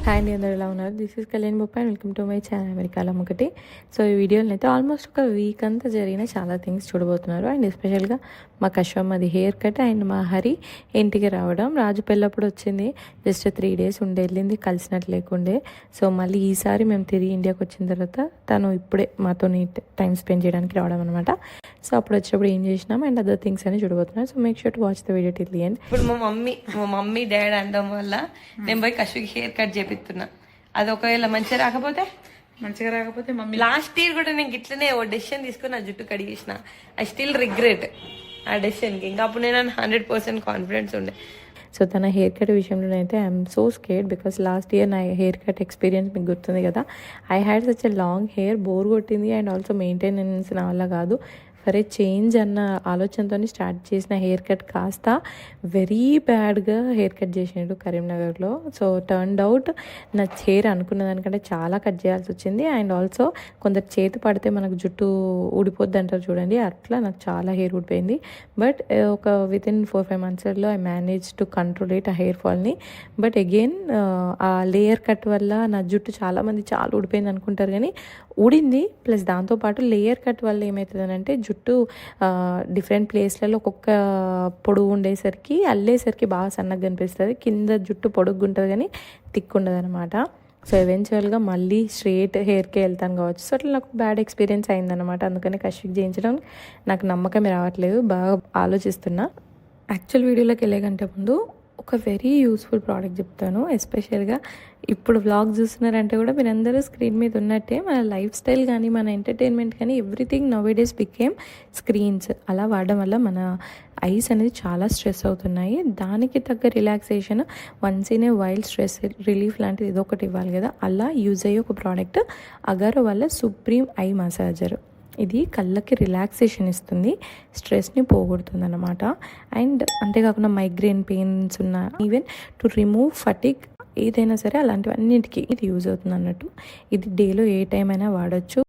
Hi అండి, అందరూ ఎలా ఉన్నారు? This is Kalyan Boppa and welcome to my channel అమెరికాలో ఒకటి. సో ఈ వీడియోలో అయితే ఆల్మోస్ట్ ఒక వీక్ అంతా జరిగిన చాలా థింగ్స్ చూడబోతున్నారు. అండ్ ఎస్పెషల్గా మా కశ్వమ్మది హెయిర్ కట్ అండ్ మా హరి ఇంటికి రావడం. రాజు పెళ్ళప్పుడు వచ్చింది, జస్ట్ 3 days ఉండి వెళ్ళింది, కలిసినట్టు లేకుండే. సో మళ్ళీ ఈసారి మేము తిరిగి ఇండియాకి వచ్చిన తర్వాత తను ఇప్పుడే మాతో టైం స్పెండ్ చేయడానికి రావడం అనమాట. సో అప్పుడు వచ్చినప్పుడు ఏం చేసినాం అండ్ అదర్ థింగ్స్ అని చూడబోతున్నాం. So make sure to watch the video till the end. ఇప్పుడు మా మమ్మీ డాడ్ అనడం వల్ల నేను పోయి కశ్వికి హెయిర్ కట్ చేపిస్తున్నా. అది ఒకవేళ మంచిగా రాకపోతే మమ్మీ లాస్ట్ ఇయర్ కూడా నేను ఇట్లనే ఓ డెసిషన్ తీసుకుని నా జుట్టు కడిగేసిన. ఐ స్టిల్ రిగ్రెట్ ఆ డెసిషన్కి. ఇంకా అప్పుడు నేను 100% కాన్ఫిడెన్స్ ఉండే. సో తన హెయిర్ కట్ విషయంలో అయితే I'm so scared because last year నా హెయిర్ కట్ ఎక్స్పీరియన్స్ మీకు గుర్తుంది కదా. I had such a long hair, bore కొట్టింది అండ్ ఆల్సో మెయింటెనెన్స్ నా వల్ల కాదు. సరే చేంజ్ అన్న ఆలోచనతో స్టార్ట్ చేసిన హెయిర్ కట్ కాస్త వెరీ బ్యాడ్గా హెయిర్ కట్ చేసినాడు కరీంనగర్లో. సో టర్న్డ్ అవుట్ నా హెయిర్ అనుకున్న దానికంటే చాలా కట్ చేయాల్సి వచ్చింది. అండ్ ఆల్సో కొందరు చేతి పడితే మనకు జుట్టు ఊడిపోద్ది అంటారు చూడండి, అట్లా నాకు చాలా హెయిర్ ఊడిపోయింది. బట్ ఒక వితిన్ 4-5 monthsలో I manage to control it ఆ హెయిర్ ఫాల్ని. బట్ అగైన్ ఆ లేయర్ కట్ వల్ల నా జుట్టు చాలామంది చాలా ఊడిపోయింది అనుకుంటారు, కానీ ఊడింది. ప్లస్ దాంతోపాటు లేయర్ కట్ వల్ల ఏమవుతుందనంటే జుట్టు డిఫరెంట్ ప్లేస్లలో ఒక్కొక్క పొడుగు ఉండేసరికి అల్లేసరికి బాగా సన్నగా కనిపిస్తుంది. కింద జుట్టు పొడుగు ఉంటుంది కానీ థిక్ ఉండదు అనమాట. సో ఎవెన్చువల్గా మళ్ళీ స్ట్రేట్ హెయిర్కే వెళ్తాను కావచ్చు. సో అట్లా నాకు బ్యాడ్ ఎక్స్పీరియన్స్ అయిందనమాట. అందుకని కశ్విక్ చేయించడం నాకు నమ్మకమే రావట్లేదు, బాగా ఆలోచిస్తున్నా. యాక్చువల్ వీడియోలోకి వెళ్ళే కంటే ముందు ఒక వెరీ యూస్ఫుల్ ప్రోడక్ట్ చెప్తాను. ఎస్పెషల్గా ఇప్పుడు వ్లాగ్ చూస్తున్నారంటే కూడా మీరందరూ స్క్రీన్ మీద ఉన్నట్టే మన లైఫ్ స్టైల్ కానీ మన ఎంటర్టైన్మెంట్ కానీ everything now days became screens. అలా వాడడం వల్ల మన ఐస్ అనేది చాలా స్ట్రెస్ అవుతున్నాయి. దానికి తగ్గ relaxation once in a while stress relief లాంటిది ఏదో ఒకటి ఇవ్వాలి కదా. అలా యూజ్ అయ్యే ఒక ప్రోడక్ట్ అగారో వల్ల సుప్రీం ఐ మసాజర్. ఇది కళ్ళకి రిలాక్సేషన్ ఇస్తుంది, స్ట్రెస్ని పోగొడుతుంది అనమాట. అండ్ అంతేకాకుండా మైగ్రేన్ పెయిన్స్ ఉన్న ఈవెన్ టు రిమూవ్ ఫటిక్ ఏదైనా సరే అలాంటివన్నింటికి ఇది యూజ్ అవుతుంది అన్నట్టు. ఇది డేలో ఏ టైం అయినా వాడచ్చు.